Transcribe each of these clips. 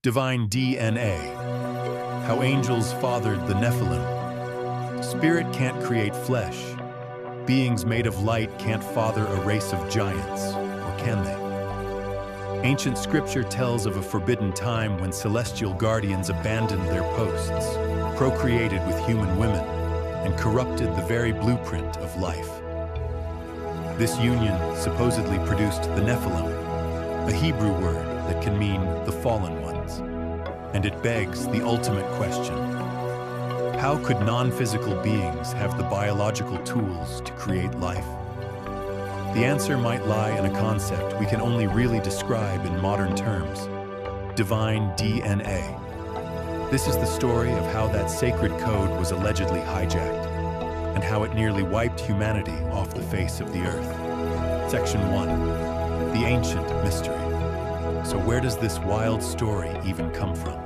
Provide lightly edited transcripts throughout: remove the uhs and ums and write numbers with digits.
Divine DNA. How angels fathered the Nephilim. Spirit can't create flesh. Beings made of light can't father a race of giants, or can they? Ancient scripture tells of a forbidden time when celestial guardians abandoned their posts, procreated with human women, and corrupted the very blueprint of life. This union supposedly produced the Nephilim, a Hebrew word that can mean the fallen ones. And it begs the ultimate question: how could non-physical beings have the biological tools to create life? The answer might lie in a concept we can only really describe in modern terms: divine DNA. This is the story of how that sacred code was allegedly hijacked, and how it nearly wiped humanity off the face of the earth. Section 1. The Ancient Mystery. So where does this wild story even come from?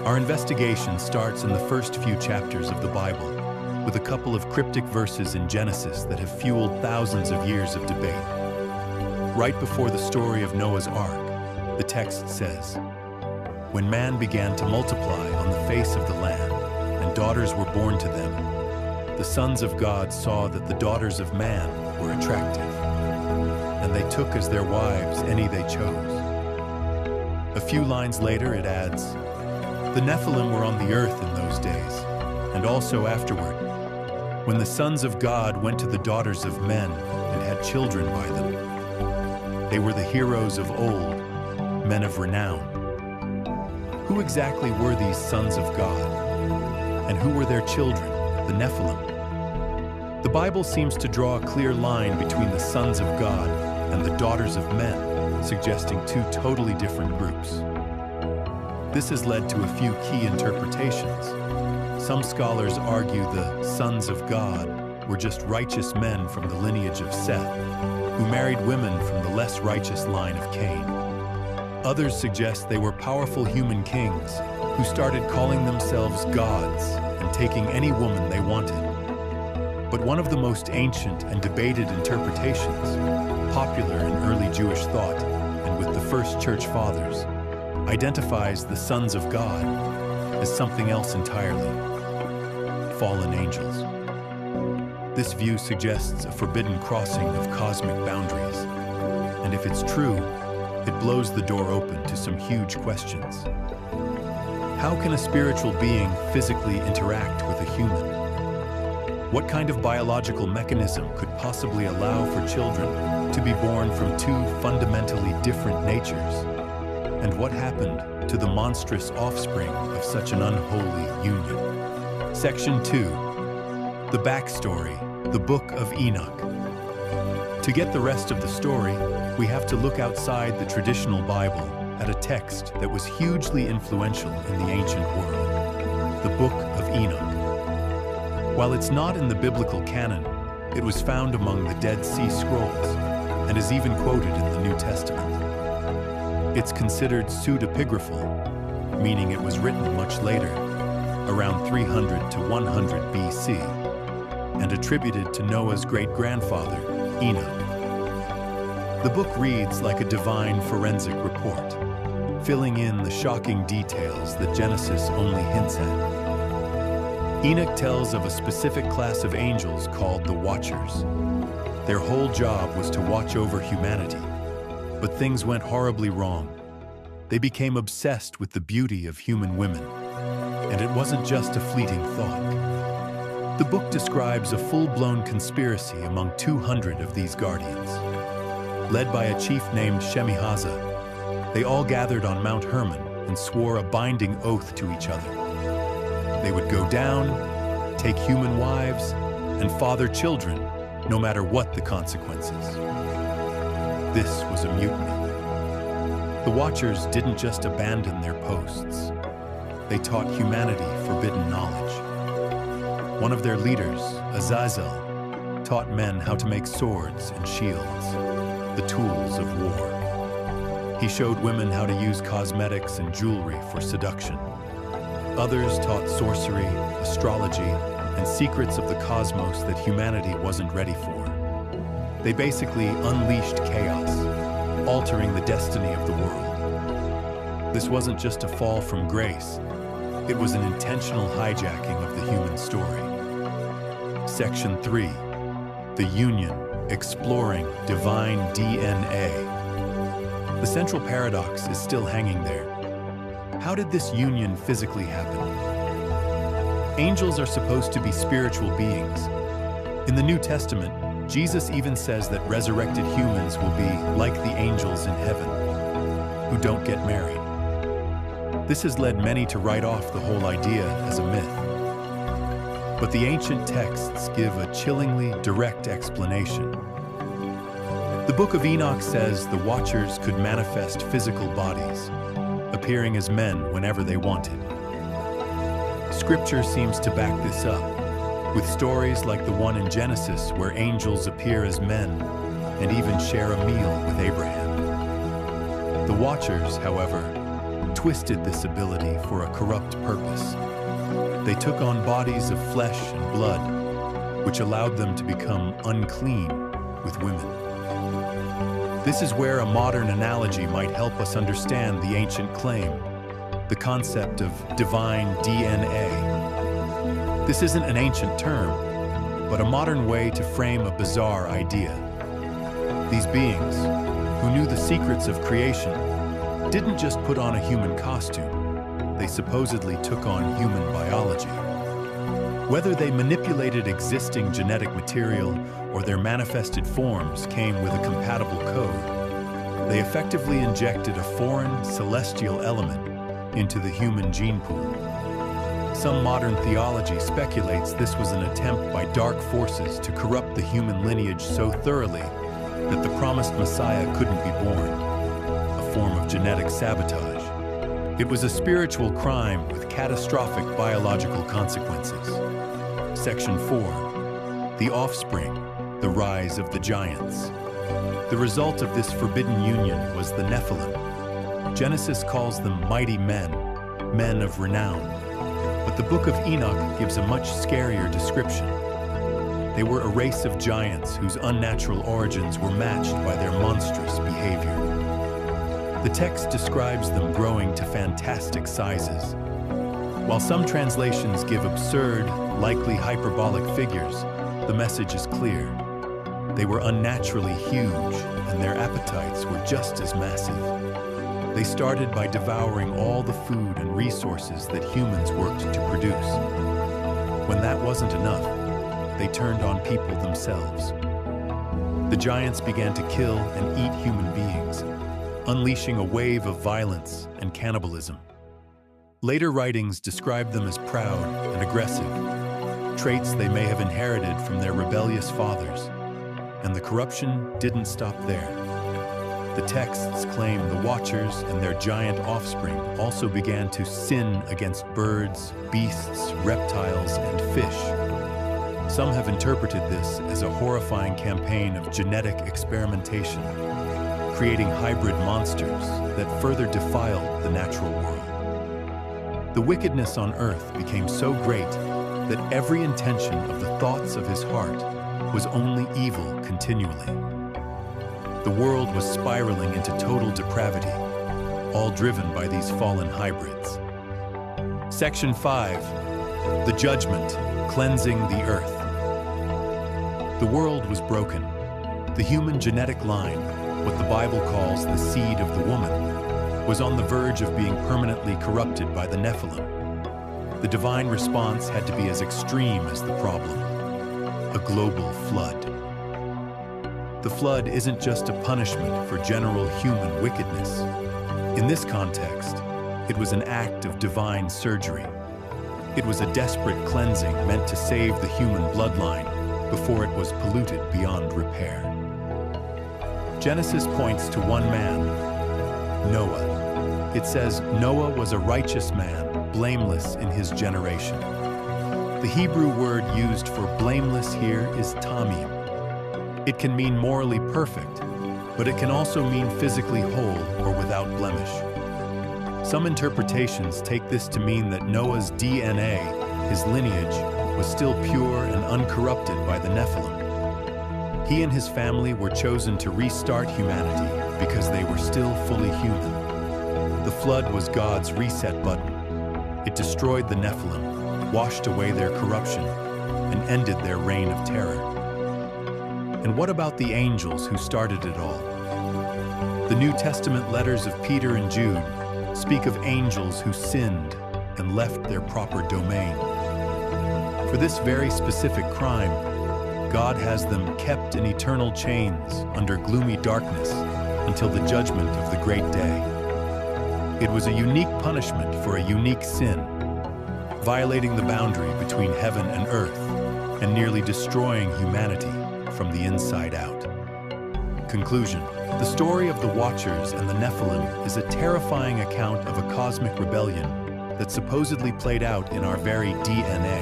Our investigation starts in the first few chapters of the Bible, with a couple of cryptic verses in Genesis that have fueled thousands of years of debate. Right before the story of Noah's Ark, the text says, "When man began to multiply on the face of the land, and daughters were born to them, the sons of God saw that the daughters of man were attractive, and they took as their wives any they chose." A few lines later it adds, "The Nephilim were on the earth in those days, and also afterward, when the sons of God went to the daughters of men and had children by them. They were the heroes of old, men of renown." Who exactly were these sons of God? And who were their children, the Nephilim? The Bible seems to draw a clear line between the sons of God and the daughters of men, suggesting two totally different groups. This has led to a few key interpretations. Some scholars argue the sons of God were just righteous men from the lineage of Seth, who married women from the less righteous line of Cain. Others suggest they were powerful human kings who started calling themselves gods and taking any woman they wanted. But one of the most ancient and debated interpretations, popular in early Jewish thought and with the first church fathers, identifies the sons of God as something else entirely: fallen angels. This view suggests a forbidden crossing of cosmic boundaries, and if it's true, it blows the door open to some huge questions. How can a spiritual being physically interact with a human? What kind of biological mechanism could possibly allow for children to be born from two fundamentally different natures? And what happened to the monstrous offspring of such an unholy union? Section 2. The Backstory, the Book of Enoch. To get the rest of the story, we have to look outside the traditional Bible at a text that was hugely influential in the ancient world: the Book of Enoch. While it's not in the biblical canon, it was found among the Dead Sea Scrolls and is even quoted in the New Testament. It's considered pseudepigraphal, meaning it was written much later, around 300 to 100 BC, and attributed to Noah's great-grandfather, Enoch. The book reads like a divine forensic report, filling in the shocking details that Genesis only hints at. Enoch tells of a specific class of angels called the Watchers. Their whole job was to watch over humanity, but things went horribly wrong. They became obsessed with the beauty of human women, and it wasn't just a fleeting thought. The book describes a full-blown conspiracy among 200 of these guardians. Led by a chief named Shemihaza, they all gathered on Mount Hermon and swore a binding oath to each other. They would go down, take human wives, and father children, no matter what the consequences. This was a mutiny. The Watchers didn't just abandon their posts. They taught humanity forbidden knowledge. One of their leaders, Azazel, taught men how to make swords and shields, the tools of war. He showed women how to use cosmetics and jewelry for seduction. Others taught sorcery, astrology, and secrets of the cosmos that humanity wasn't ready for. They basically unleashed chaos, altering the destiny of the world. This wasn't just a fall from grace, it was an intentional hijacking of the human story. Section 3. The Union, Exploring Divine DNA. The central paradox is still hanging there. How did this union physically happen? Angels are supposed to be spiritual beings. In the New Testament, Jesus even says that resurrected humans will be like the angels in heaven, who don't get married. This has led many to write off the whole idea as a myth. But the ancient texts give a chillingly direct explanation. The Book of Enoch says the Watchers could manifest physical bodies, appearing as men whenever they wanted. Scripture seems to back this up, with stories like the one in Genesis where angels appear as men and even share a meal with Abraham. The Watchers, however, twisted this ability for a corrupt purpose. They took on bodies of flesh and blood, which allowed them to become unclean with women. This is where a modern analogy might help us understand the ancient claim, the concept of divine DNA. This isn't an ancient term, but a modern way to frame a bizarre idea. These beings, who knew the secrets of creation, didn't just put on a human costume. They supposedly took on human biology. Whether they manipulated existing genetic material or their manifested forms came with a compatible code, they effectively injected a foreign, celestial element into the human gene pool. Some modern theology speculates this was an attempt by dark forces to corrupt the human lineage so thoroughly that the promised Messiah couldn't be born, a form of genetic sabotage. It was a spiritual crime with catastrophic biological consequences. Section 4. The Offspring, the Rise of the Giants. The result of this forbidden union was the Nephilim. Genesis calls them mighty men, men of renown. But the Book of Enoch gives a much scarier description. They were a race of giants whose unnatural origins were matched by their monstrous behavior. The text describes them growing to fantastic sizes. While some translations give absurd, likely hyperbolic figures, the message is clear. They were unnaturally huge, and their appetites were just as massive. They started by devouring all the food and resources that humans worked to produce. When that wasn't enough, they turned on people themselves. The giants began to kill and eat human beings, unleashing a wave of violence and cannibalism. Later writings describe them as proud and aggressive, traits they may have inherited from their rebellious fathers. And the corruption didn't stop there. The texts claim the Watchers and their giant offspring also began to sin against birds, beasts, reptiles, and fish. Some have interpreted this as a horrifying campaign of genetic experimentation, creating hybrid monsters that further defiled the natural world. The wickedness on earth became so great that every intention of the thoughts of his heart was only evil continually. The world was spiraling into total depravity, all driven by these fallen hybrids. Section 5. The Judgment, Cleansing the Earth. The world was broken. The human genetic line, what the Bible calls the seed of the woman, was on the verge of being permanently corrupted by the Nephilim. The divine response had to be as extreme as the problem: a global flood. The flood isn't just a punishment for general human wickedness. In this context, it was an act of divine surgery. It was a desperate cleansing meant to save the human bloodline before it was polluted beyond repair. Genesis points to one man, Noah. It says Noah was a righteous man, blameless in his generation. The Hebrew word used for blameless here is tamim. It can mean morally perfect, but it can also mean physically whole or without blemish. Some interpretations take this to mean that Noah's DNA, his lineage, was still pure and uncorrupted by the Nephilim. He and his family were chosen to restart humanity because they were still fully human. The flood was God's reset button. It destroyed the Nephilim, washed away their corruption, and ended their reign of terror. And what about the angels who started it all? The New Testament letters of Peter and Jude speak of angels who sinned and left their proper domain. For this very specific crime, God has them kept in eternal chains under gloomy darkness until the judgment of the great day. It was a unique punishment for a unique sin, violating the boundary between heaven and earth and nearly destroying humanity from the inside out. Conclusion: the story of the Watchers and the Nephilim is a terrifying account of a cosmic rebellion that supposedly played out in our very DNA.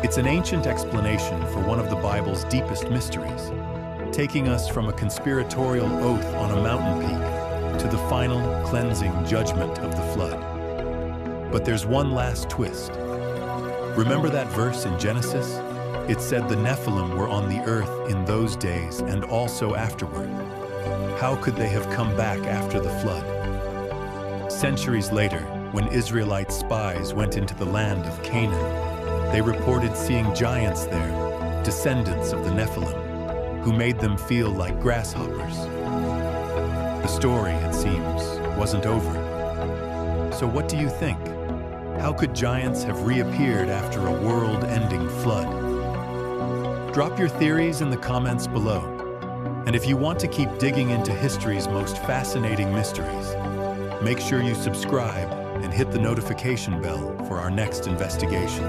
It's an ancient explanation for one of the Bible's deepest mysteries, taking us from a conspiratorial oath on a mountain peak to the final cleansing judgment of the flood. But there's one last twist. Remember that verse in Genesis? It said the Nephilim were on the earth in those days and also afterward. How could they have come back after the flood? Centuries later, when Israelite spies went into the land of Canaan, they reported seeing giants there, descendants of the Nephilim, who made them feel like grasshoppers. The story, it seems, wasn't over. So what do you think? How could giants have reappeared after a world-ending flood? Drop your theories in the comments below. And if you want to keep digging into history's most fascinating mysteries, make sure you subscribe and hit the notification bell for our next investigation.